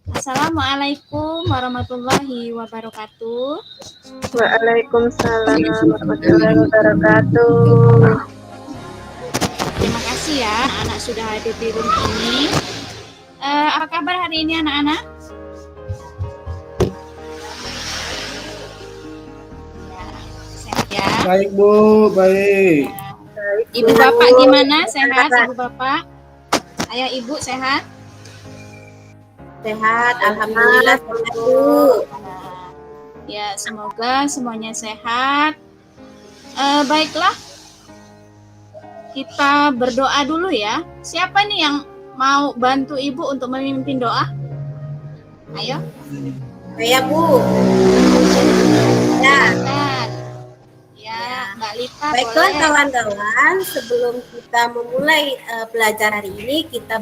Assalamualaikum warahmatullahi wabarakatuh. Waalaikumsalam warahmatullahi wabarakatuh. Terima kasih ya anak sudah hadir di room ini. Apa kabar hari ini anak-anak? Sehat ya? Baik Bu, baik. Ibu bapak gimana? Sehat ibu bapak? Ayah ibu sehat? Sehat, alhamdulillah sehat Bu. Ya, semoga semuanya sehat. Baiklah, kita berdoa dulu ya. Siapa nih yang mau bantu ibu untuk memimpin doa? Ayo. Saya Bu. Ya. Ya, Mbak Lita. Baiklah boleh. kawan-kawan, sebelum kita memulai pelajaran hari ini, kita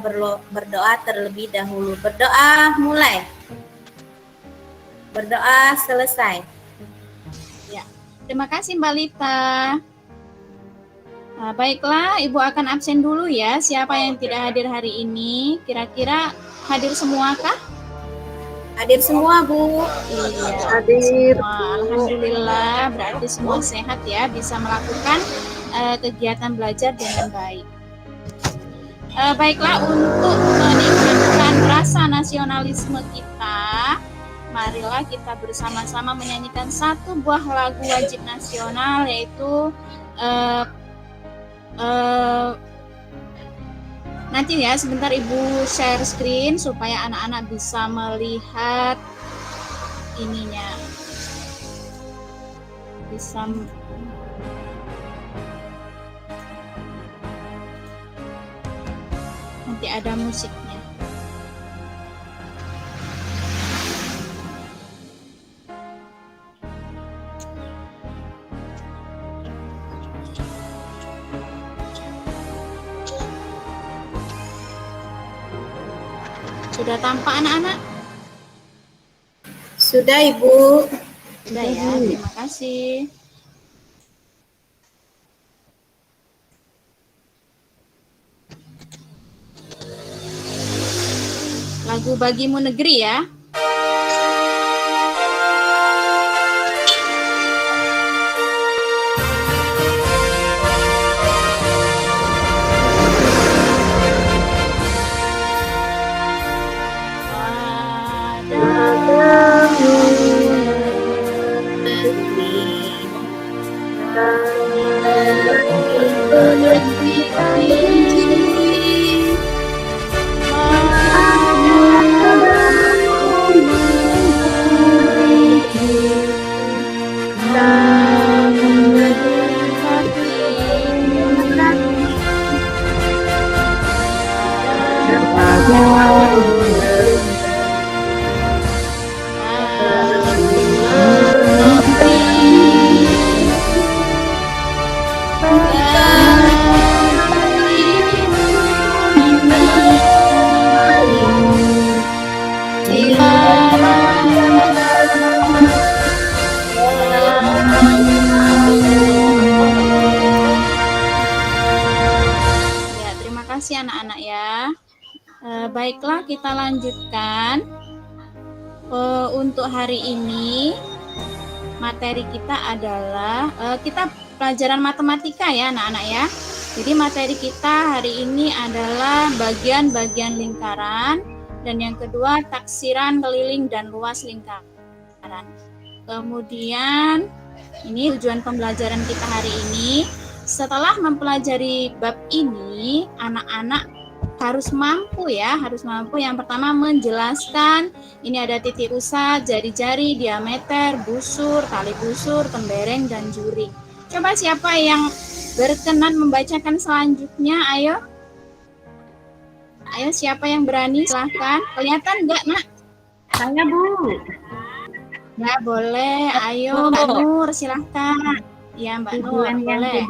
berdoa terlebih dahulu. Berdoa mulai. Berdoa selesai. Ya, terima kasih Mbak Lita. Nah, baiklah, Ibu akan absen dulu ya. Siapa yang tidak hadir hari ini? Kira-kira hadir semua kah? Hadir semua Bu. Iya, hadir. Semua. Alhamdulillah, berarti semua sehat ya, bisa melakukan kegiatan belajar dengan baik. Baiklah, untuk meningkatkan rasa nasionalisme kita, marilah kita bersama-sama menyanyikan satu buah lagu wajib nasional, yaitu nanti ya sebentar Ibu share screen supaya anak-anak bisa melihat ininya, bisa nanti ada musiknya. Sudah tampak anak-anak? Sudah Ibu. Sudah ya, terima kasih. Lagu Bagimu Negeri ya. Anak-anak ya. Baiklah, kita lanjutkan. Untuk hari ini materi kita adalah kita pelajaran matematika ya anak-anak ya. Jadi materi kita hari ini adalah bagian-bagian lingkaran, dan yang kedua taksiran keliling dan luas lingkaran. Kemudian ini tujuan pembelajaran kita hari ini. Setelah mempelajari bab ini, anak-anak harus mampu ya, Yang pertama menjelaskan, ini ada titik pusat, jari-jari, diameter, busur, tali busur, tembereng, dan juri. Coba siapa yang berkenan membacakan selanjutnya, ayo. Ayo, siapa yang berani? Silahkan. Kelihatan enggak, Nak? Saya, Bu. Ya, boleh. Ayo, Mbak Nur, silahkan. Ya, Mbak Nur, boleh.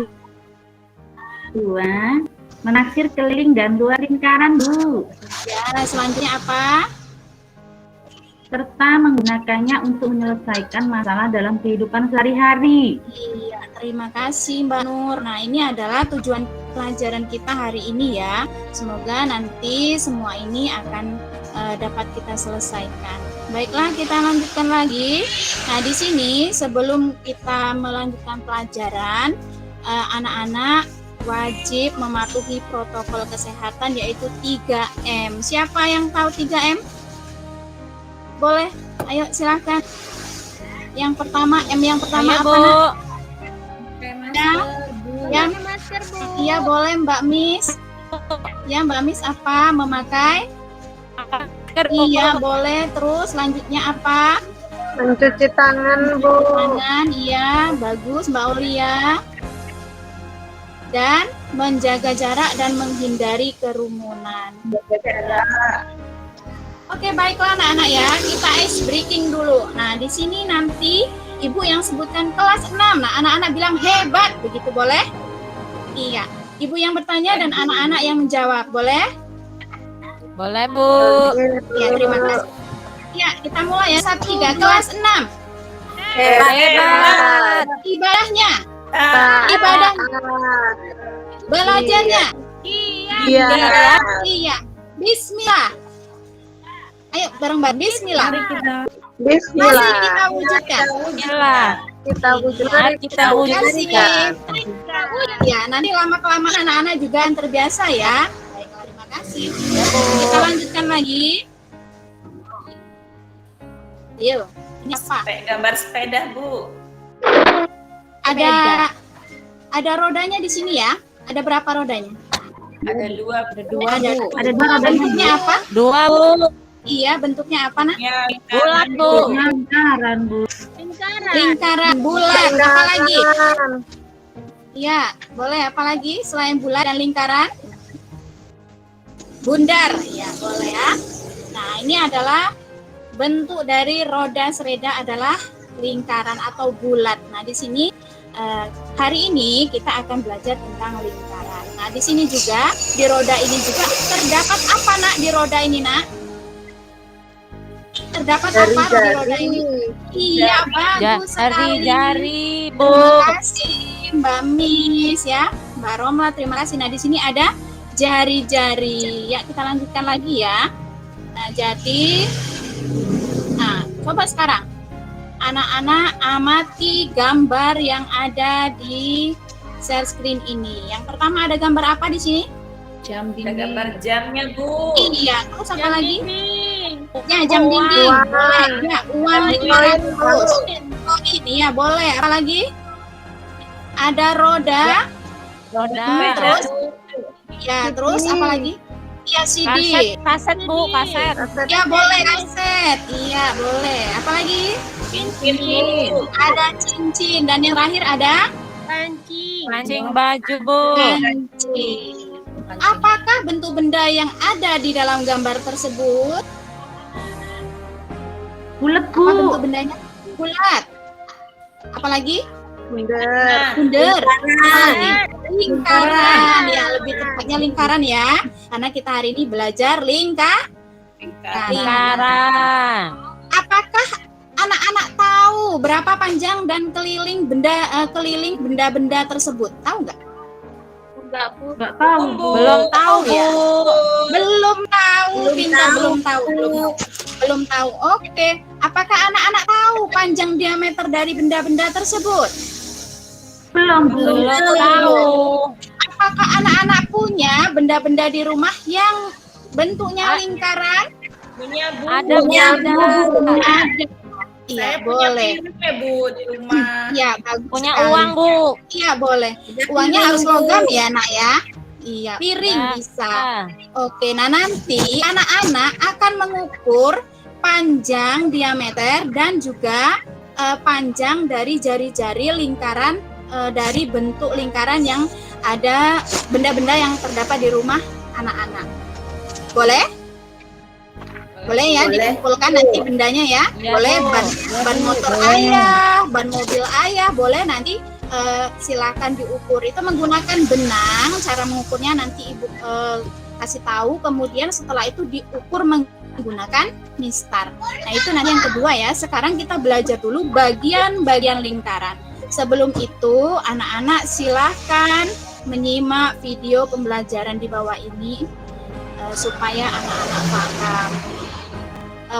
Dua, menaksir keliling dan luar lingkaran, Bu. Ya, selanjutnya apa? Serta menggunakannya untuk menyelesaikan masalah dalam kehidupan sehari-hari. Iya, terima kasih Mbak Nur. Nah, ini adalah tujuan pelajaran kita hari ini ya. Semoga nanti semua ini akan dapat kita selesaikan. Baiklah, kita lanjutkan lagi. Nah, di sini sebelum kita melanjutkan pelajaran, anak-anak wajib mematuhi protokol kesehatan yaitu 3M. Siapa yang tahu 3M? Boleh, ayo silahkan. Yang pertama, yang pertama apa, Nak? Yang masker, Bu. iya boleh Mbak Miss. Ya, Mbak Miss apa? Memakai? Iya, boleh. Terus selanjutnya apa? Mencuci tangan, Bu. Tangan, iya, bagus Mbak Aulia. Dan menjaga jarak dan menghindari kerumunan. Oke, baiklah anak-anak ya, kita ice breaking dulu. Nah, di sini nanti Ibu yang sebutkan kelas 6. Nah, anak-anak bilang hebat, begitu boleh? Iya. Ibu yang bertanya dan anak-anak yang menjawab, boleh? Boleh, Bu. Ya, terima kasih. Ya, kita mulai ya. 1, 3, kelas 6. Hebat. Ibadahnya. Ibadah. Belajarnya. Iya. Iya. Bismillah. Ayo bareng-bareng. Bismillah. Mari Bismillah. kita wujudkan. Bismillah. Kita wujudkan. Mari kita wujudkan. Ya, nanti lama-kelamaan anak-anak juga yang terbiasa ya. Baiklah, terima kasih. Kita lanjutkan lagi. Yuk, ini apa? Gambar sepeda, Bu. Ada rodanya di sini ya. Ada berapa rodanya? Ada dua, Ada Ada dua roda bentuknya apa? 2, Bu. Iya, bentuknya apa, Nak? Ya, Bulat, Bu. lingkaran, Bu. Lingkaran bulat. Apa lagi? Iya, boleh apa lagi selain bulat dan lingkaran? Bundar. Ya, boleh ya. Nah, ini adalah bentuk dari roda sepeda adalah lingkaran atau bulat. Nah, di sini hari ini kita akan belajar tentang lingkaran. Nah, di sini juga di roda ini juga terdapat apa, Nak? Di roda ini, Nak? Terdapat apa di roda ini? Iya, bagus sekali. Jari-jari, Bu. Terima kasih Mbak Miss ya, Mbak Romla, terima kasih. Nah, di sini ada jari-jari. Ya, kita lanjutkan lagi ya. Nah, jadi coba sekarang anak-anak amati gambar yang ada di share screen ini. Yang pertama ada gambar apa di sini? Jam ada gambar jamnya, Bu. Iya, terus apa lagi? Ya, jam dinding. Boleh. Ya, uang terus. Oh, ini ya, boleh. Apa lagi? Ada roda. Roda. Terus ya, terus apa lagi? Iya, CD. Kaset, Bu, kaset. Ya, boleh kaset. Iya, boleh. Apa lagi? Cincin, Bu. Ada cincin dan yang terakhir ada Mancing baju, Bu. kancing. Apakah bentuk benda yang ada di dalam gambar tersebut? Bulat, Apa bentuk Bu. bendanya? Bulat. Apalagi? Bundar. Bundar. Apalagi? Lingkaran. Ya, lebih tepatnya lingkaran ya. Karena kita hari ini belajar lingkaran. Lingkaran. Apakah anak-anak tahu berapa panjang dan keliling benda-benda tersebut? Tahu nggak? Nggak tahu, Bu. Belum tahu, Bu. Belum tahu, Pintar belum tahu. Belum tahu. Oke. Apakah anak-anak tahu panjang diameter dari benda-benda tersebut? Belum, Bu. Belum tahu. Apakah anak-anak punya benda-benda di rumah yang bentuknya lingkaran? Punya, Bu. Ada, Bu. Ada. Iya, Saya punya boleh. piring ya, Bu, di rumah. Iya, bagus. Punya sekali. uang, Bu. Iya, boleh. Uangnya harus logam ya, Nak ya. Iya, piring Ya. bisa. Oke, nah nanti anak-anak akan mengukur panjang diameter dan juga panjang dari jari-jari lingkaran dari bentuk lingkaran yang ada benda-benda yang terdapat di rumah anak-anak. Boleh? Boleh ya, dikumpulkan nanti bendanya ya. Ya, Boleh Bu. ban motor ayah, ban mobil ayah, boleh nanti silakan diukur. Itu menggunakan benang, cara mengukurnya nanti Ibu kasih tahu. Kemudian setelah itu diukur menggunakan mistar. Nah, itu nanti yang kedua ya. Sekarang kita belajar dulu bagian-bagian lingkaran. Sebelum itu, anak-anak silakan menyimak video pembelajaran di bawah ini supaya anak-anak paham.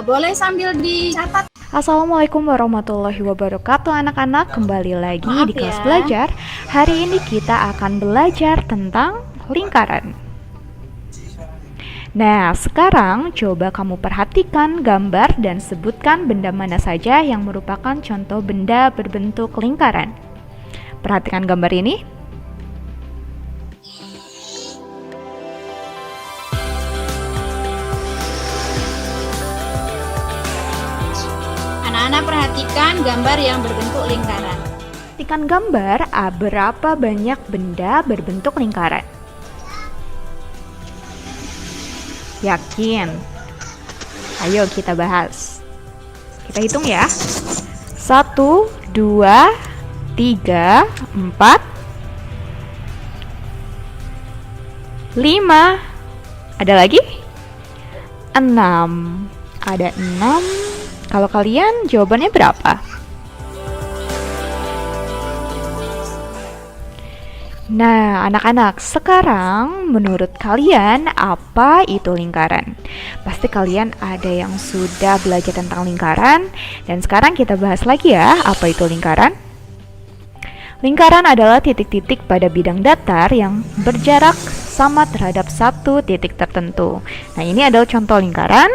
Boleh sambil dicatat. Assalamualaikum warahmatullahi wabarakatuh anak-anak, kembali lagi Maaf di kelas ya. belajar. Hari ini kita akan belajar tentang lingkaran. Nah, sekarang coba kamu perhatikan gambar dan sebutkan benda mana saja yang merupakan contoh benda berbentuk lingkaran. Perhatikan gambar ini. Anak-anak perhatikan gambar yang berbentuk lingkaran. Perhatikan gambar, berapa banyak benda berbentuk lingkaran? Yakin? Ayo kita bahas. Kita hitung ya. 1, 2, 3, 4, 5. Ada lagi? 6. Ada 6. Kalau kalian jawabannya berapa? Nah, anak-anak, sekarang menurut kalian apa itu lingkaran? Pasti kalian ada yang sudah belajar tentang lingkaran, dan sekarang kita bahas lagi ya, apa itu lingkaran? Lingkaran adalah titik-titik pada bidang datar yang berjarak sama terhadap satu titik tertentu. Nah, ini adalah contoh lingkaran.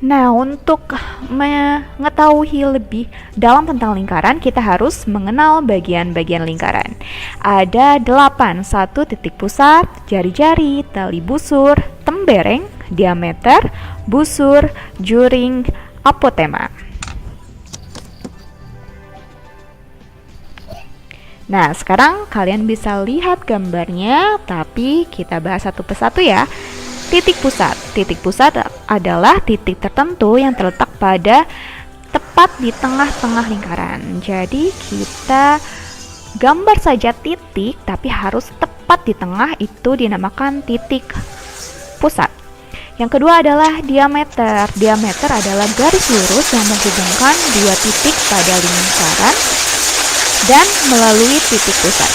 Nah, untuk mengetahui lebih dalam tentang lingkaran, kita harus mengenal bagian-bagian lingkaran. Ada 8, 1 titik pusat, jari-jari, tali busur, tembereng, diameter, busur, juring, apotema. Nah, sekarang kalian bisa lihat gambarnya, tapi kita bahas satu persatu ya. Titik pusat. Titik pusat adalah titik tertentu yang terletak pada tepat di tengah-tengah lingkaran. Jadi kita gambar saja titik, tapi harus tepat di tengah, itu dinamakan titik pusat. Yang kedua adalah diameter. Diameter adalah garis lurus yang menghubungkan dua titik pada lingkaran dan melalui titik pusat.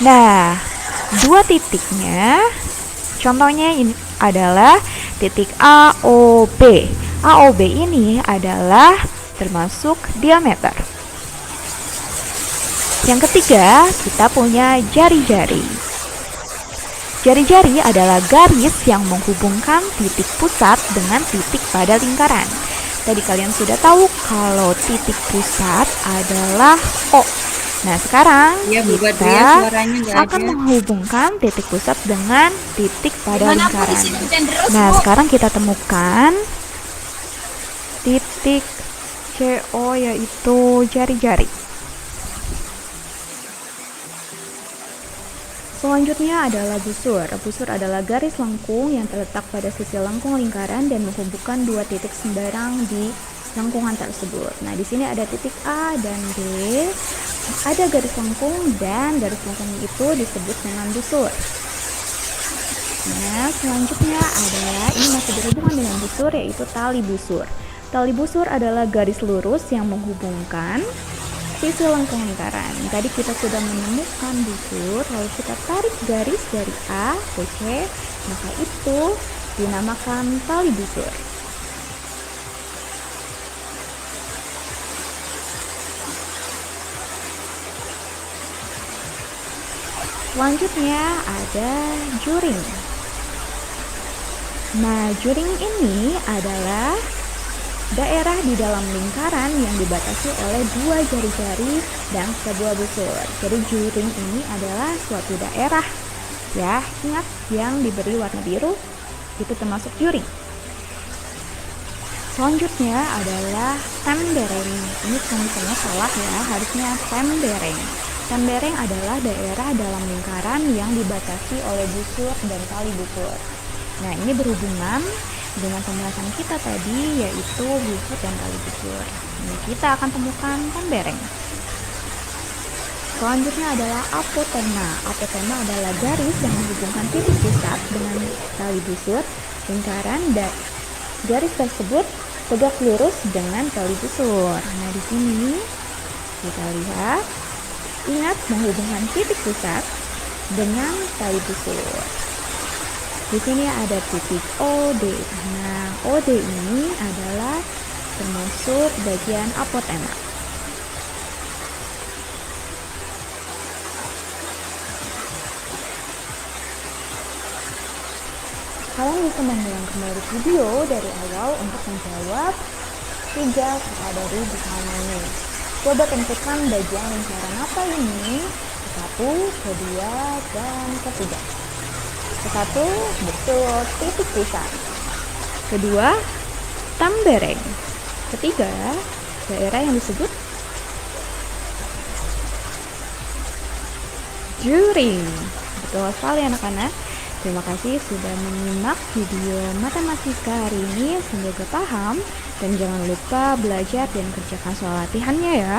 Nah, dua titiknya, contohnya ini adalah titik A, O, B. A, O, B ini adalah termasuk diameter. Yang ketiga, kita punya jari-jari. Jari-jari adalah garis yang menghubungkan titik pusat dengan titik pada lingkaran. Tadi kalian sudah tahu kalau titik pusat adalah O. Nah, sekarang kita akan menghubungkan titik pusat dengan titik pada lingkaran. Nah, sekarang kita temukan titik CO, yaitu jari-jari. Selanjutnya adalah busur. Busur adalah garis lengkung yang terletak pada sisi lengkung lingkaran dan menghubungkan dua titik sembarang di lengkungan tersebut. Nah, di sini ada titik A dan B. Ada garis lengkung dan garis lengkung itu disebut dengan busur. Nah, selanjutnya adalah ini masih berhubungan dengan busur, yaitu tali busur. Tali busur adalah garis lurus yang menghubungkan sisi lengkung lingkaran. Tadi kita sudah menemukan busur, lalu kita tarik garis dari A ke C, maka itu dinamakan tali busur. Selanjutnya ada juring. Nah, juring ini adalah daerah di dalam lingkaran yang dibatasi oleh dua jari-jari dan sebuah busur. Jadi juring ini adalah suatu daerah, ya, ingat yang diberi warna biru itu termasuk juring. Selanjutnya adalah tembereng. Ini tulisannya salah ya, harusnya tembereng. Tembereng adalah daerah dalam lingkaran yang dibatasi oleh busur dan tali busur. Nah, ini berhubungan dengan pembahasan kita tadi, yaitu busur dan tali busur. Ini kita akan temukan tembereng. Selanjutnya adalah apotema. Apotema adalah garis yang menghubungkan titik pusat dengan tali busur lingkaran, dan garis tersebut tegak lurus dengan tali busur. Nah, di sini kita lihat, ingat menghubungkan titik pusat dengan tali busur. Di sini ada titik OD. Nah, OD ini adalah termasuk bagian apotema. Kalian bisa mengulang kembali video dari awal untuk menjawab 3 kata dari bukaan ini. Coba tentukan bagian lingkaran apa ini? Satu, kedua, dan ketiga. Satu, betul, titik pusat. Kedua, tambereng. Ketiga, daerah yang disebut juring. Betul sekali anak-anak. Terima kasih sudah menyimak video matematika hari ini. Semoga paham dan jangan lupa belajar dan kerjakan soal latihannya ya.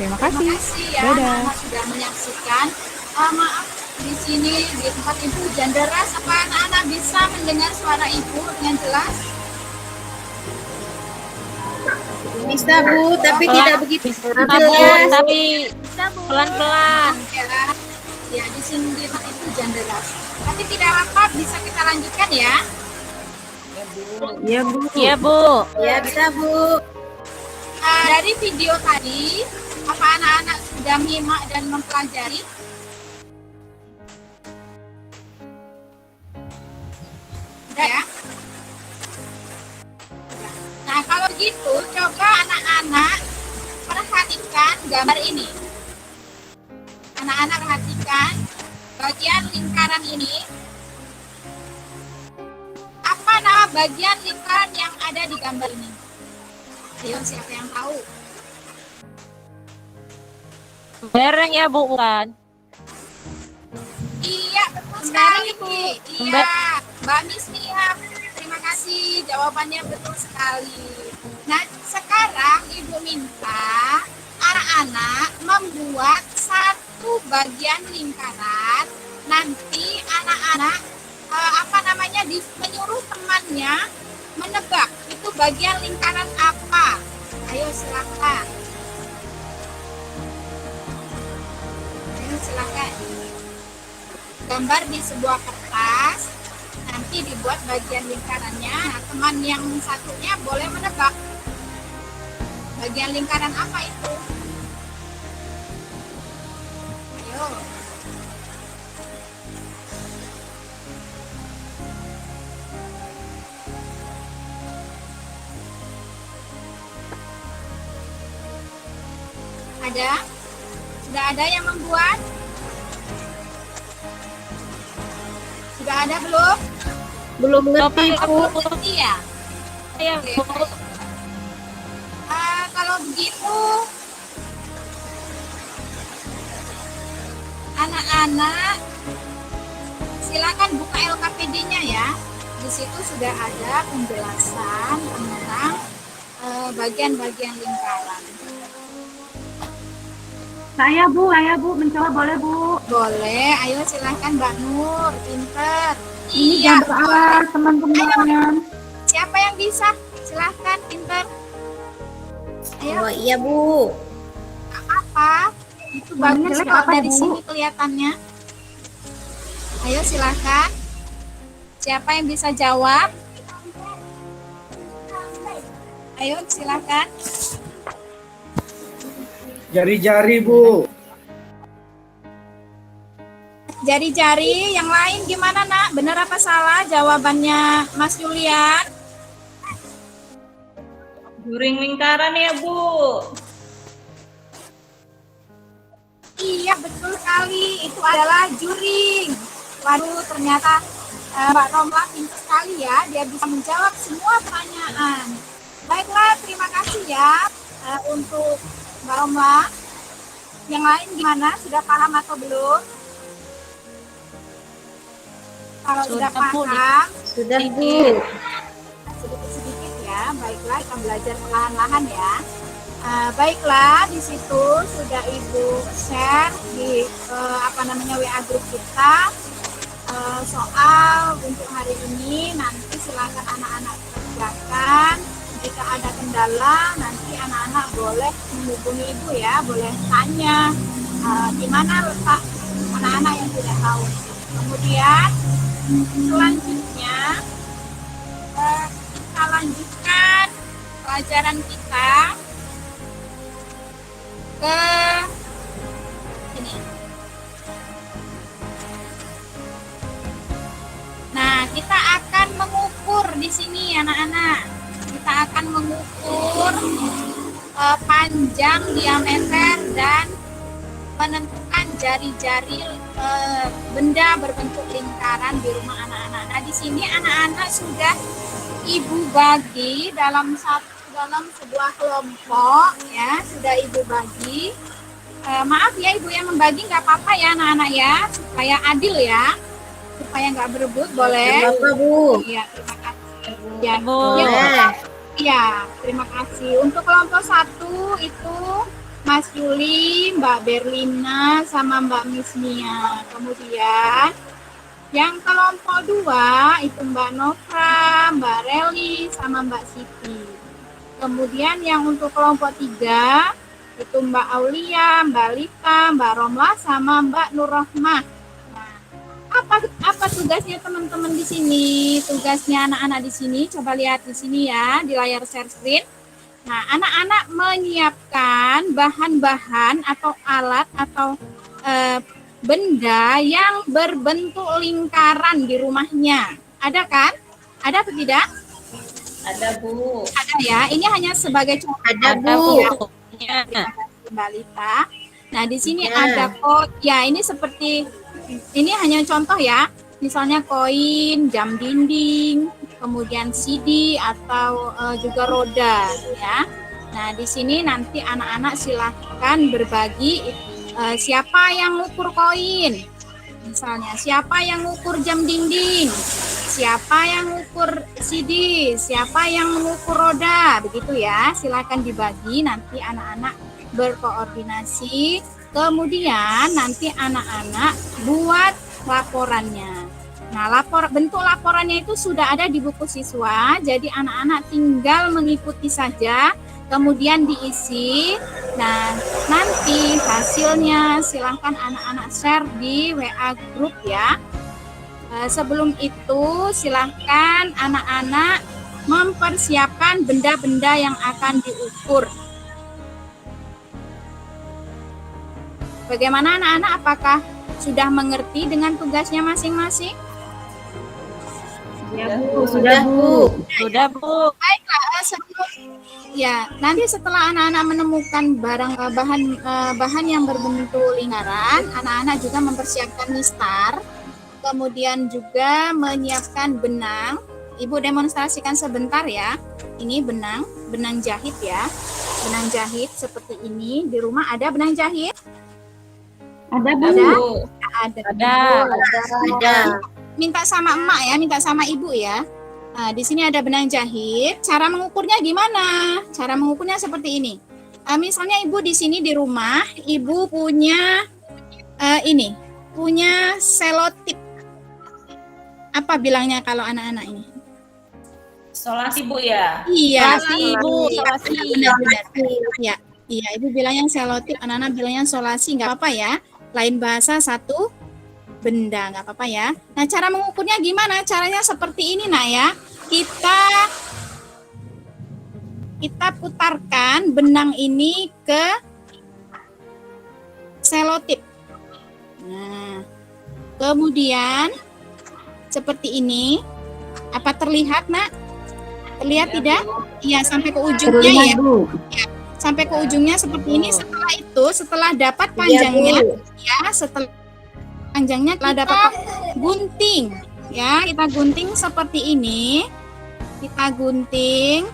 Terima kasih. Terima kasih ya, Dadah. anak-anak sudah menyaksikan. Maaf, di sini di tempat ibu hujan deras. Apa anak-anak bisa mendengar suara ibu dengan jelas? Bisa Bu, tapi tidak begitu Bu, jelas. tapi pelan-pelan. Ya, di sini di tempat itu hujan deras. Tapi tidak apa, bisa kita lanjutkan ya. Iya Bu. Iya, Bu. Ya bisa Bu. Dari video tadi, apa anak-anak sudah menyimak dan mempelajari? Sudah ya? Nah, kalau gitu, coba anak-anak perhatikan gambar ini. Anak-anak perhatikan bagian lingkaran ini. Apa nama bagian lingkaran yang ada di gambar ini? Ayo, siapa yang tahu? Bereng ya, Bu, bukan? Iya, betul sekali. Iya, Mbak Miss Nia. Terima kasih, jawabannya betul sekali. Nah, sekarang Ibu minta anak-anak membuat satu bagian lingkaran. Nanti anak-anak menyuruh temannya menebak itu bagian lingkaran apa. Ayo silakan. Ayo silakan. Gambar di sebuah kertas, nanti dibuat bagian lingkarannya. Nah, teman yang satunya boleh menebak bagian lingkaran apa itu. Ayo. Ada? Sudah ada yang membuat? Sudah ada belum? Belum ngerti Bu. Ngerti ya? Iya, Bu. Kalau begitu, anak-anak silakan buka LKPD-nya ya. Di situ sudah ada penjelasan tentang bagian-bagian lingkaran. Saya Bu mencoba boleh Bu. Boleh, ayo silakan Mbak Nur, pinter. Ini Iya, gambar awal teman-teman. siapa yang bisa? Silahkan, pinter. Ayo, Oh iya Bu. apa? Itu bagus jelek kalau apa ya, dari Bu? sini kelihatannya. Ayo silakan. Siapa yang bisa jawab? Ayo silakan. Jari-jari, Bu. Jari-jari, yang lain gimana nak? Benar apa salah jawabannya Mas Julian? Juring lingkaran ya, Bu. Iya betul sekali, itu adalah juring. Waduh, ternyata Mbak Romla pintar sekali ya, dia bisa menjawab semua pertanyaan. Baiklah, terima kasih ya untuk Mbak Romla. Yang lain gimana? Sudah paham atau belum? Kalau sudah Sudah, Bu. paham, Sudah Bu. sedikit-sedikit ya. Baiklah, kita belajar perlahan-lahan ya. Baiklah, di situ sudah Ibu share di WA grup kita soal untuk hari ini. Nanti silakan anak-anak kerjakan. Jika ada kendala, nanti anak-anak boleh menghubungi Ibu ya, boleh tanya di mana letak anak-anak yang tidak tahu. Kemudian selanjutnya kita lanjutkan pelajaran kita ke sini. Nah, kita akan mengukur di sini anak-anak. Kita akan mengukur panjang, diameter, dan menentukan jari-jari benda berbentuk lingkaran di rumah anak-anak. Nah, di sini anak-anak sudah Ibu bagi dalam sebuah kelompok, ya, sudah Ibu bagi. Maaf ya Ibu yang membagi, nggak apa-apa ya anak-anak ya, supaya adil ya, supaya nggak berebut, boleh? Apa, Bu? Iya, terima kasih. Ya, Bu. ya, terima kasih. Untuk kelompok 1 itu Mas Yuli, Mbak Berlina, sama Mbak Misnia. Kemudian yang kelompok 2 itu Mbak Nova, Mbak Reli, sama Mbak Siti. Kemudian yang untuk kelompok 3 itu Mbak Aulia, Mbak Lita, Mbak Romla, sama Mbak Nurrohmah. Nah, apa tugasnya teman-teman di sini? Tugasnya anak-anak di sini, coba lihat di sini ya, di layar share screen. Nah, anak-anak menyiapkan bahan-bahan atau alat atau benda yang berbentuk lingkaran di rumahnya. Ada kan? Ada atau tidak? Ada, Bu. Ada ya. Ini hanya sebagai contoh. Ada, Bu. Ya. Terima kasih, Mbak Lita. Nah, di sini ada ya, ini seperti ini hanya contoh ya. Misalnya koin, jam dinding, kemudian CD atau juga roda ya. Nah, di sini nanti anak-anak silahkan berbagi siapa yang ngukur koin. Misalnya, siapa yang ngukur jam dinding, siapa yang ngukur CD, siapa yang mengukur roda, begitu ya. Silakan dibagi, nanti anak-anak berkoordinasi. Kemudian nanti anak-anak buat laporannya. Nah, bentuk laporannya itu sudah ada di buku siswa, jadi anak-anak tinggal mengikuti saja, kemudian diisi. Nah, nanti hasilnya silahkan anak-anak share di WA grup ya. Sebelum itu silahkan anak-anak mempersiapkan benda-benda yang akan diukur. Bagaimana anak-anak, apakah sudah mengerti dengan tugasnya masing-masing? Ya, Bu. Sudah, Bu. Sudah, Bu. Baiklah, ya, nanti setelah anak-anak menemukan bahan yang berbentuk lingkaran, anak-anak juga mempersiapkan mistar, kemudian juga menyiapkan benang. Ibu demonstrasikan sebentar ya. Ini benang jahit ya. Benang jahit seperti ini. Di rumah ada benang jahit? Ada, Bu. Ada. Minta sama emak ya, minta sama ibu ya. Nah, di sini ada benang jahit. Cara mengukurnya gimana? Cara mengukurnya seperti ini. Misalnya ibu di sini di rumah, ibu punya punya selotip. Apa bilangnya kalau anak-anak ini? Solasi, Bu ya. Iya, Solasi, Bu. Solasi. Benar-benar. Iya, ibu bilangnya selotip, anak-anak bilangnya solasi, nggak apa-apa ya. Lain bahasa satu benda, nggak apa-apa ya. Nah, cara mengukurnya gimana? Caranya seperti ini, nak ya. Kita putarkan benang ini ke selotip. Nah, kemudian seperti ini. Apa terlihat, nak? Terlihat tidak? Iya, sampai ke ujungnya ya. Ya. Sampai ke ujungnya seperti ini. Setelah itu, setelah dapat panjangnya, setelah panjangnya telah dapat gunting. Ya, kita gunting seperti ini. Kita gunting.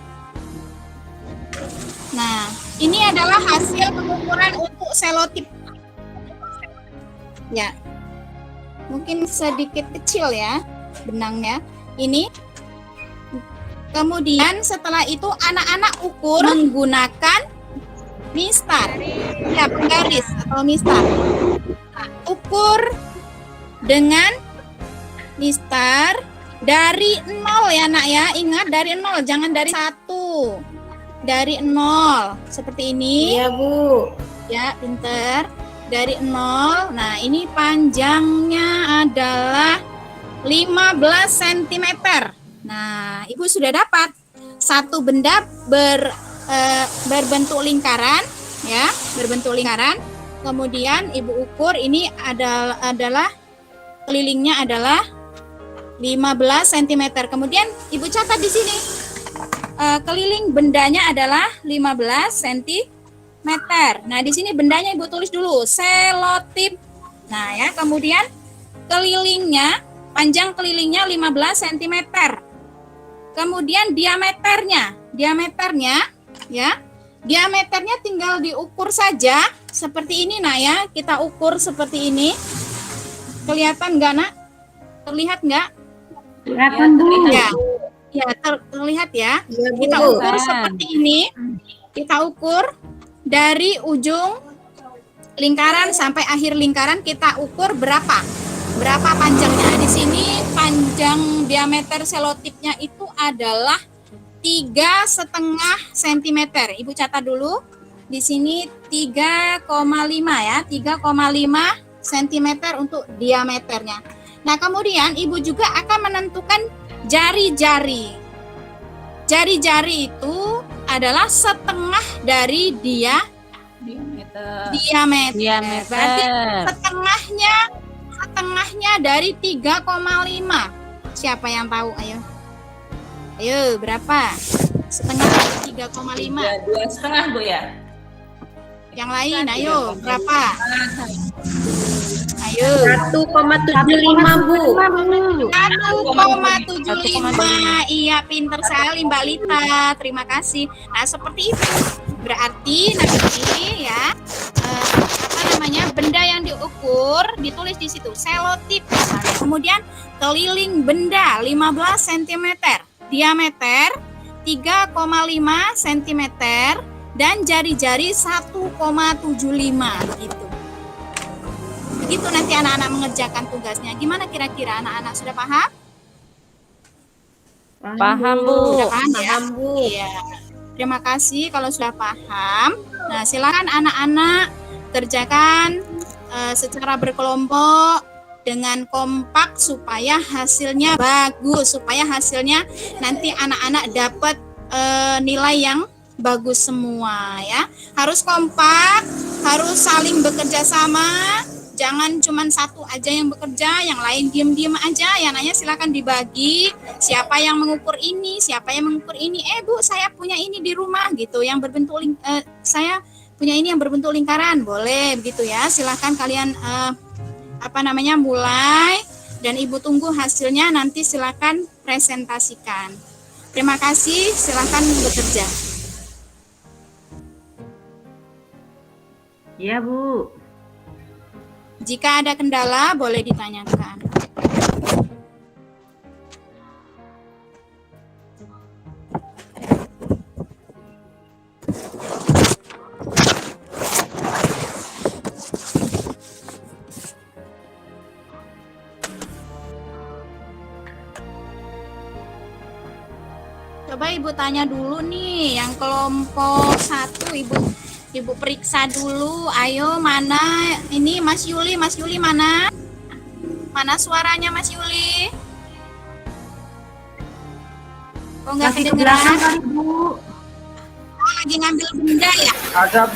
Nah, ini adalah hasil pengukuran untuk selotip. Ya. Mungkin sedikit kecil ya benangnya. Ini. Kemudian setelah itu anak-anak ukur menggunakan mistar. Ya, penggaris atau mistar. Nah, ukur dengan mistar dari 0 ya, nak ya. Ingat dari 0, jangan dari 1. Dari 0 seperti ini. Iya, Bu. Ya, pinter. Dari 0. Nah, ini panjangnya adalah 15 cm. Nah, Ibu sudah dapat satu benda berbentuk lingkaran, ya, berbentuk lingkaran. Kemudian Ibu ukur ini adalah kelilingnya adalah 15 cm. Kemudian Ibu catat di sini keliling bendanya adalah 15 cm. Nah, di sini bendanya Ibu tulis dulu selotip. Nah, ya, kemudian kelilingnya, panjang kelilingnya 15 cm. Kemudian diameternya ya, diameternya tinggal diukur saja seperti ini, nak ya. Kita ukur seperti ini. Kelihatan nggak, nak? Terlihat nggak? Kelihatan, Bu. Ya, ya terlihat ya. Kita ukur seperti ini. Kita ukur dari ujung lingkaran sampai akhir lingkaran, kita ukur berapa panjangnya. Di sini panjang diameter selotipnya itu adalah 3,5 cm. Ibu catat dulu. Di sini 3,5 ya, 3,5 cm untuk diameternya. Nah, kemudian Ibu juga akan menentukan jari-jari. Jari-jari itu adalah setengah dari diameter. Berarti setengahnya dari 3,5. Siapa yang tahu? Ayo, berapa? Setengah dari 3,5. 2,5 Bu ya. Yang lain, ayo, berapa? Ayo. 1,75 Bu. 1,75. Iya, pinter sekali Mbak Lita. Terima kasih. Nah, seperti itu. Berarti nanti ya benda yang diukur ditulis di situ selotip misalnya. Kemudian keliling benda 15 cm, diameter 3,5 cm dan jari-jari 1,75 gitu. Begitu nanti anak-anak mengerjakan tugasnya. Gimana kira-kira anak-anak sudah paham? Paham, Bu. Sudah paham ya? Paham, Bu. Iya. Terima kasih kalau sudah paham. Nah, silakan anak-anak kerjakan secara berkelompok dengan kompak supaya hasilnya bagus, supaya hasilnya nanti anak-anak dapat nilai yang bagus semua ya. Harus kompak, harus saling bekerja sama. Jangan cuma satu aja yang bekerja, yang lain diem-diem aja. Ya, nanya silakan dibagi. Siapa yang mengukur ini, siapa yang mengukur ini. Bu, saya punya ini di rumah gitu, yang berbentuk saya punya ini yang berbentuk lingkaran, boleh begitu ya. Silakan kalian mulai dan Ibu tunggu hasilnya, nanti silakan presentasikan. Terima kasih, silakan bekerja. Iya, Bu. Jika ada kendala boleh ditanyakan. Coba Ibu tanya dulu nih, yang kelompok 1 Ibu periksa dulu. Ayo, mana ini Mas Yuli mana? Mana suaranya Mas Yuli? Kok nggak Masih ke belakang kedengeran? kali, Bu. Oh, lagi ngambil benda ya? Ada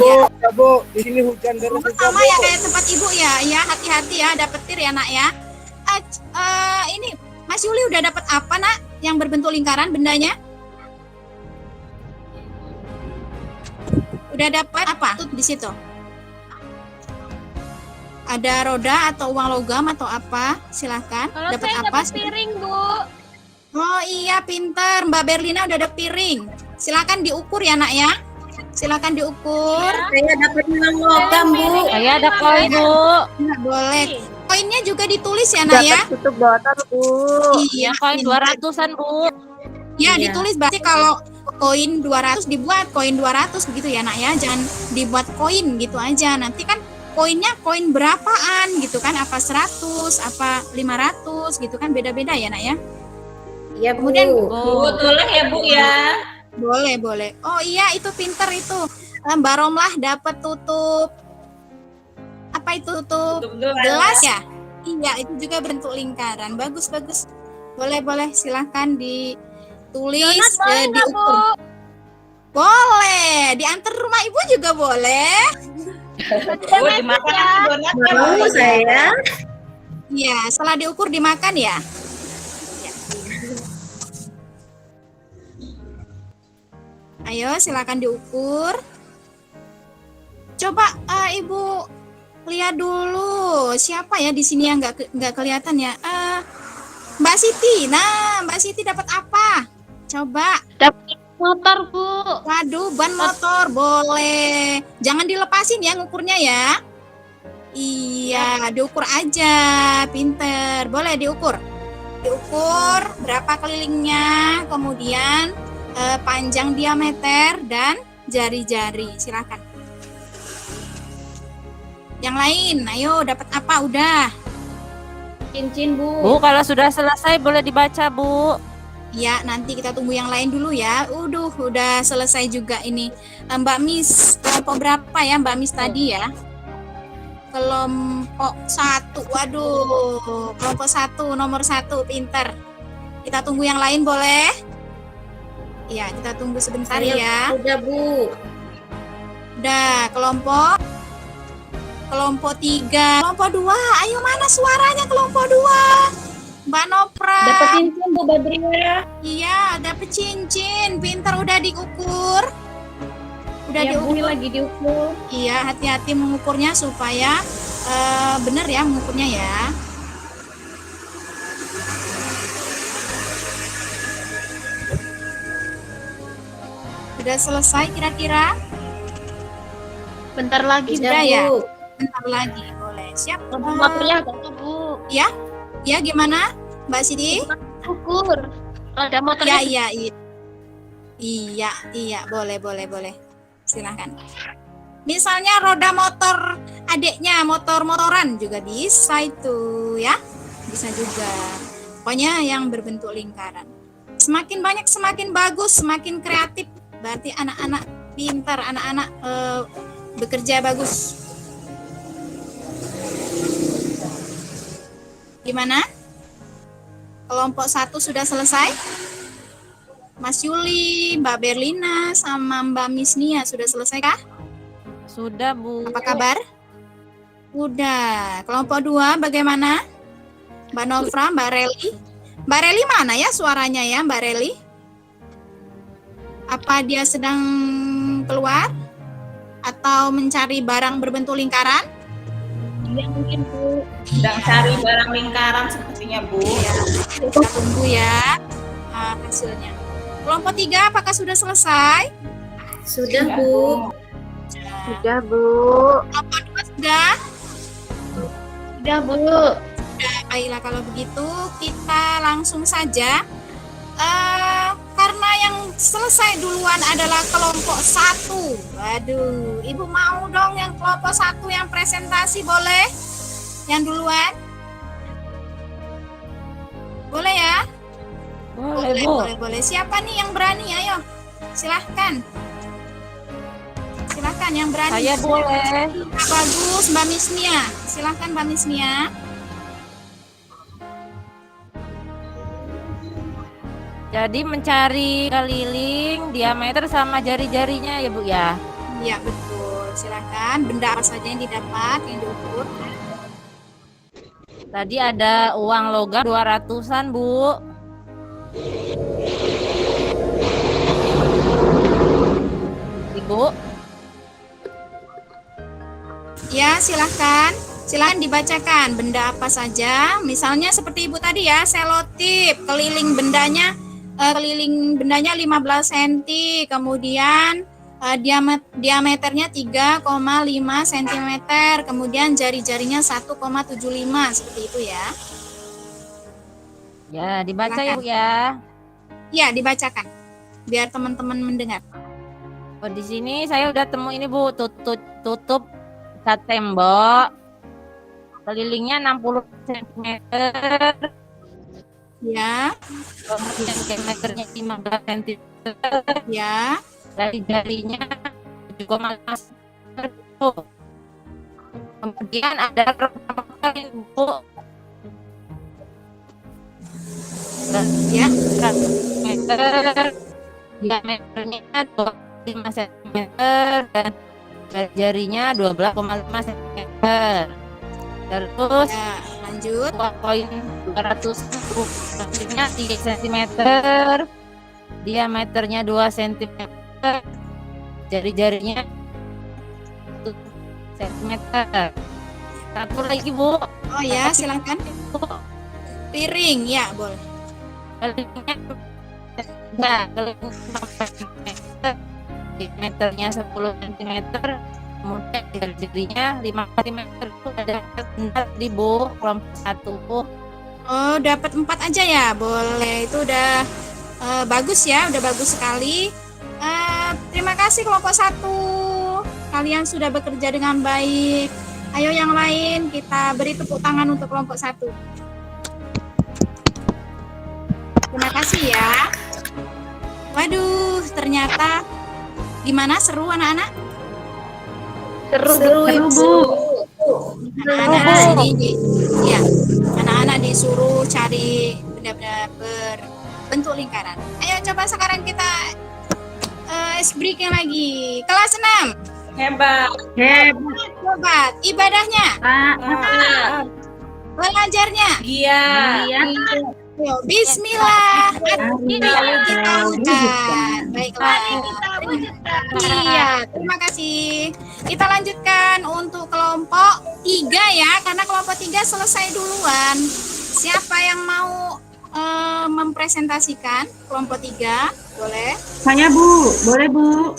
Bu, di sini hujan deras juga Sama Bu. ya kayak tempat Ibu ya? Ya, hati-hati ya, ada petir ya nak ya. Ini Mas Yuli udah dapat apa nak? Yang berbentuk lingkaran bendanya? Udah dapat apa? Tuh di situ. Ada roda atau uang logam atau apa? Silahkan. Kalau Dapat saya apa? dapat piring, Bu. Oh iya, pinter. Mbak Berlina udah ada piring. Silakan diukur ya nak ya. Silakan diukur. Saya dapat uang logam, Bu. Saya ada koin, Bu. Nggak boleh. Koinnya juga ditulis ya nak ya. Tutup botol, Bu. Iya, Koin 200-an, Bu. Ya, Iya. ditulis berarti kalau koin 200 dibuat koin 200 begitu ya nak ya. Jangan dibuat koin gitu aja. Nanti kan koinnya koin berapaan gitu kan, apa 100, apa 500 gitu kan, beda-beda ya nak ya. Iya, Bu. Kemudian Bu, tulis ya Bu ya. boleh. Oh iya, itu pinter itu. Mbak Romlah dapat tutup apa itu, tutup Tutup gelas. gelas ya? Iya, itu juga bentuk lingkaran. Bagus, bagus. Boleh, boleh. Silahkan ditulis, diukur. Boleh. Diantar rumah ibu juga boleh. Bu, dimakan nanti donatnya. Bu. Mau saya. Iya, setelah diukur dimakan ya. Ya. Ayo, silakan diukur. Coba ibu lihat dulu siapa ya di sini yang nggak kelihatan ya. Mbak Siti. Nah, Mbak Siti dapat apa? Coba. Dapat motor, Bu. Waduh, ban motor boleh. Jangan dilepasin ya ngukurnya ya. Iya, diukur aja. Pinter. Boleh diukur. Diukur berapa kelilingnya, kemudian panjang diameter dan jari-jari. Silakan. Yang lain, ayo dapat apa? Udah. Cincin, Bu. Bu, kalau sudah selesai boleh dibaca, Bu. Ya, nanti kita tunggu yang lain dulu ya. Udah selesai juga ini. Mbak Miss, kelompok berapa ya Mbak Miss tadi ya? Kelompok 1. Waduh, kelompok 1, nomor 1, pinter. Kita tunggu yang lain boleh? Iya, kita tunggu sebentar ya. Udah, Bu. Udah, kelompok 3. Kelompok 2, ayo mana suaranya kelompok 2? Mbak Nopra. Dapat cincin, Bu Badria. Iya, dapet cincin. Pinter, udah diukur. Udah diukur. Lagi diukur. Iya, hati-hati mengukurnya supaya benar ya mengukurnya ya. Sudah selesai kira-kira? Bentar lagi, Sudah Bu. ya? Bentar lagi, boleh. Siap? Motornya ada, Bu. Ya? Ya, gimana? Mbak Siti? Ukur. Ada Ya, motornya. iya, boleh. Silahkan. Misalnya roda motor adiknya, motor-motoran juga bisa itu ya. Bisa juga. Pokoknya yang berbentuk lingkaran. Semakin banyak semakin bagus, semakin kreatif. Berarti anak-anak pintar, anak-anak bekerja bagus. Gimana? Kelompok 1 sudah selesai? Mas Yuli, Mbak Berlina, sama Mbak Misnia sudah selesai kah? Sudah, Bu. Apa kabar? Udah. Kelompok 2 bagaimana? Mbak Nofra, Mbak Reli. Mbak Reli mana ya suaranya ya, Mbak Reli? Apa dia sedang keluar? Atau mencari barang berbentuk lingkaran? Iya, mungkin, Bu. Sedang cari barang lingkaran sepertinya, Bu. Kita tunggu ya hasilnya. Kelompok 3 apakah sudah selesai? Sudah, Bu. Sudah, Bu. Kelompok 2 sudah? Sudah, Bu. Baiklah kalau begitu kita langsung saja. Karena yang selesai duluan adalah kelompok 1. Waduh, Ibu mau dong yang kelompok 1 yang presentasi boleh? Yang duluan? Boleh ya? Boleh, Bu. Boleh. Siapa nih yang berani? Ayo, silahkan. Silahkan yang berani. Saya boleh. Bagus, Mbak Misnia. Silahkan Mbak Misnia. Jadi mencari keliling, diameter sama jari-jarinya ya, Bu ya. Iya, betul. Silahkan. Benda apa saja yang didapat, yang diukur. Tadi ada uang logam 200-an, Bu. Ibu. Ya, silahkan. Silahkan dibacakan benda apa saja. Misalnya seperti Ibu tadi ya, selotip, keliling bendanya 15 cm, kemudian diameternya 3,5 cm, kemudian jari-jarinya 1,75 seperti itu ya. Ya, dibaca ya, Bu ya. Ya, dibacakan biar teman-teman mendengar. Oh, di sini saya udah temu ini, Bu, tutup cat tembok. Kelilingnya 60 cm. Ya, Kemudian diameternya 15 cm. ya. Dari jarinya 7,5 cm. Kemudian ada roda motor, Bu. Ya. meter, diameternya 25 cm dan jarinya 12,5 cm. Terus Ya, lanjut. koin 200 nya 3 cm, diameternya 2 cm, jari-jarinya 1 cm. Satu lagi Bu, Oh ya, silakan. Piring, ya boleh. kelilingnya enggak, diameternya 10 cm, kemudian jari-jarinya 5 cm. Itu ada benar di Bu, kelompok 1 Bu. Oh, dapat 4 aja ya, boleh. Itu udah bagus ya, udah bagus sekali. Terima kasih kelompok 1. Kalian sudah bekerja dengan baik. Ayo yang lain kita beri tepuk tangan untuk kelompok 1. Terima kasih ya. Waduh, ternyata gimana, seru anak-anak? Seru, Bu. Anak-anak ini, ya, anak-anak disuruh cari benda-benda berbentuk lingkaran. Ayo coba sekarang kita ice breaking lagi. Kelas 6. Hebat. Coba ibadahnya, belajarnya. Iya. Ayo, bismillah. Ayo kita lanjutkan. Baiklah. Iya, terima kasih. Kita lanjutkan untuk kelompok 3 ya, karena kelompok 3 selesai duluan. Siapa yang mau mempresentasikan kelompok 3? Boleh? Saya Bu, boleh Bu?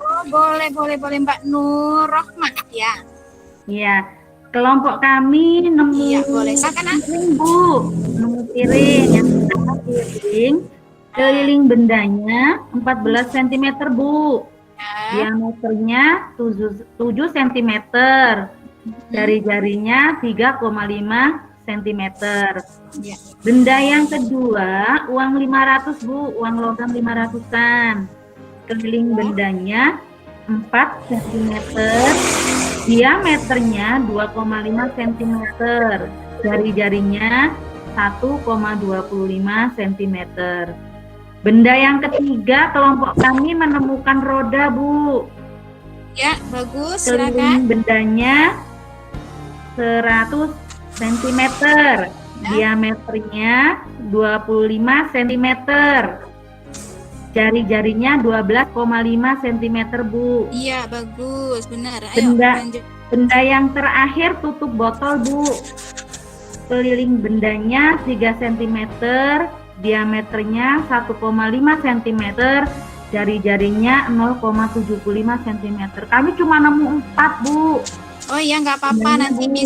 Oh, boleh Mbak Nur Rohmah ya. Iya, kelompok kami nemu Iya, boleh. Silakan, Nak. piring Bu, nemu piring. Yang pertama piring, keliling bendanya 14 cm Bu. Ya. Diameternya 7 cm. Jari-jarinya 3,5 cm. Ya. Benda yang kedua, uang 500 Bu, uang logam 500-an. Keliling bendanya 4 cm. Diameternya 2,5 cm. Jari-jarinya 1,25 cm. Benda yang ketiga, kelompok kami menemukan roda Bu. Ya, bagus. Keliling Silakan. bendanya 100 cm. Diameternya 25 cm. Jari-jarinya 12,5 cm Bu. Iya, bagus. Benar. Ayo Benda- lanjut. Benda yang terakhir tutup botol Bu. Keliling bendanya 3 cm. Diameternya 1,5 cm. Jari-jarinya 0,75 cm. Kami cuma nemu 4 Bu. Oh iya, nggak apa-apa, Gimana, nanti Bu?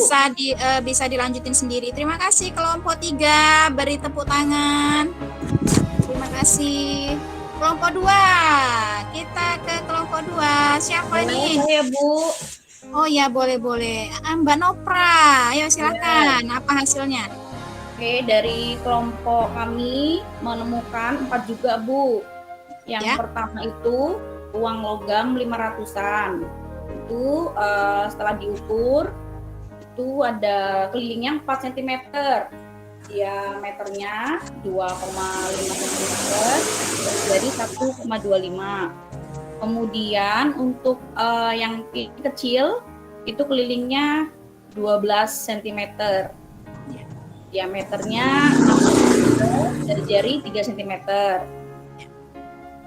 bisa dilanjutin sendiri. Terima kasih kelompok 3, beri tepuk tangan. Terima kasih. Kelompok 2, kita ke kelompok 2. Siapa nih? Saya Bu. Oh ya, boleh. Mbak Nopra, ayo silakan. Apa hasilnya? Oke, dari kelompok kami menemukan 4 juga Bu. Yang Ya. pertama itu uang logam 500-an. Itu setelah diukur itu ada kelilingnya 4 cm. Diameternya 2,5 cm, jadi 1,25. Kemudian untuk yang kecil itu kelilingnya 12 cm. Diameternya 6 cm, jari-jari 3 cm.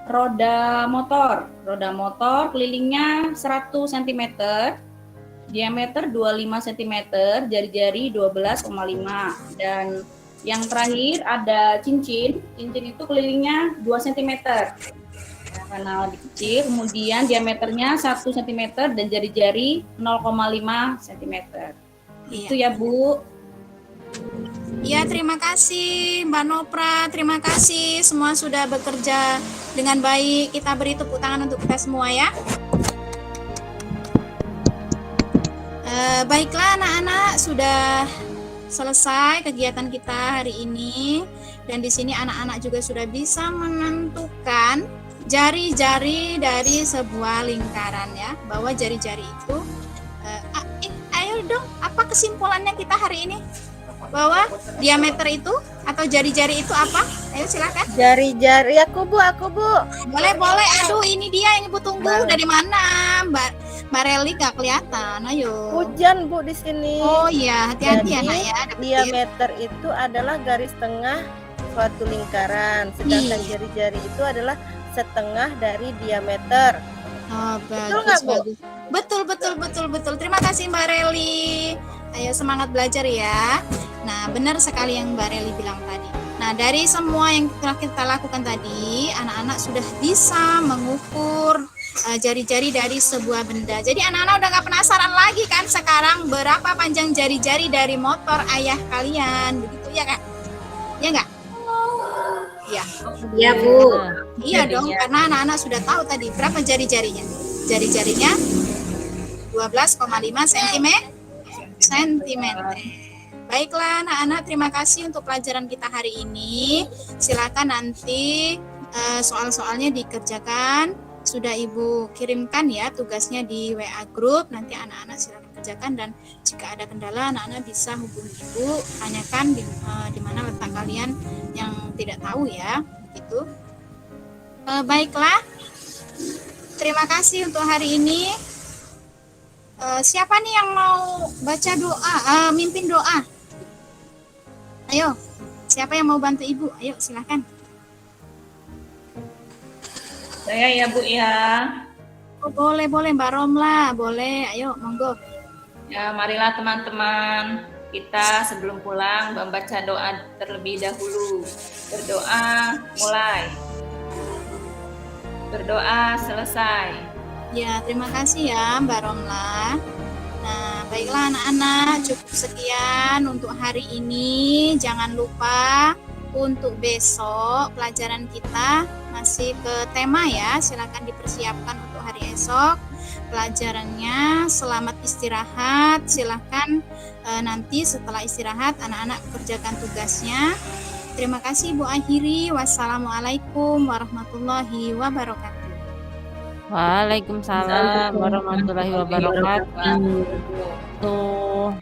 Roda motor kelilingnya 100 cm, diameter 25 cm, jari-jari 12,5. Dan yang terakhir ada cincin itu kelilingnya 2 cm. Karena lebih kecil, kemudian diameternya 1 cm dan jari-jari 0,5 cm. Iya. Itu ya Bu. Ya, terima kasih Mbak Nopra, terima kasih semua sudah bekerja dengan baik. Kita beri tepuk tangan untuk kita semua ya. Baiklah anak-anak, sudah selesai kegiatan kita hari ini, dan di sini anak-anak juga sudah bisa menentukan jari-jari dari sebuah lingkaran ya, bahwa jari-jari itu ayo dong, apa kesimpulannya kita hari ini? bahwa diameter itu atau jari-jari itu apa? Ayo silakan. Jari-jari aku Bu. Boleh. Aduh, ini dia yang Ibu tunggu. Dari mana? Mbak Reli nggak kelihatan. Ayo. Hujan Bu di sini. Oh iya, hati-hati ya Jadi, nak ya. ada petir. diameter itu adalah garis tengah suatu lingkaran, sedangkan jari-jari itu adalah setengah dari diameter. Oh, Betul nggak, Bu? Betul. Terima kasih Mbak Reli. Ayo semangat belajar ya. Nah, benar sekali yang Mbak Reli bilang tadi. Nah, dari semua yang telah kita lakukan tadi, anak-anak sudah bisa mengukur jari-jari dari sebuah benda. Jadi anak-anak udah nggak penasaran lagi kan sekarang berapa panjang jari-jari dari motor ayah kalian, begitu ya Kak? Ya nggak? Ya. Ya Bu. Iya dong, karena anak-anak sudah tahu tadi berapa jari-jarinya. Jari-jarinya 12,5 cm. Baiklah anak-anak, terima kasih untuk pelajaran kita hari ini. Silakan nanti soal-soalnya dikerjakan. Sudah Ibu kirimkan ya tugasnya di WA group. Nanti anak-anak silakan kerjakan, dan jika ada kendala anak-anak bisa hubungi Ibu, tanyakan di mana letak kalian yang tidak tahu ya, gitu. Baiklah, terima kasih untuk hari ini. Siapa nih yang mau baca doa, mimpin doa? Ayo, siapa yang mau bantu Ibu? Ayo silakan. Saya ya Bu ya. Oh, boleh Mbak Romla, boleh. Ayo, monggo. Ya, marilah teman-teman, kita sebelum pulang membaca doa terlebih dahulu. Berdoa mulai. Berdoa selesai. Ya, terima kasih ya Mbak Romla. Nah, baiklah anak-anak, cukup sekian untuk hari ini. Jangan lupa untuk besok pelajaran kita masih ke tema ya. Silakan dipersiapkan untuk hari esok pelajarannya. Selamat istirahat. Silakan nanti setelah istirahat anak-anak kerjakan tugasnya. Terima kasih Bu akhiri. Wassalamualaikum warahmatullahi wabarakatuh. Waalaikumsalam warahmatullahi wabarakatuh. Tuh.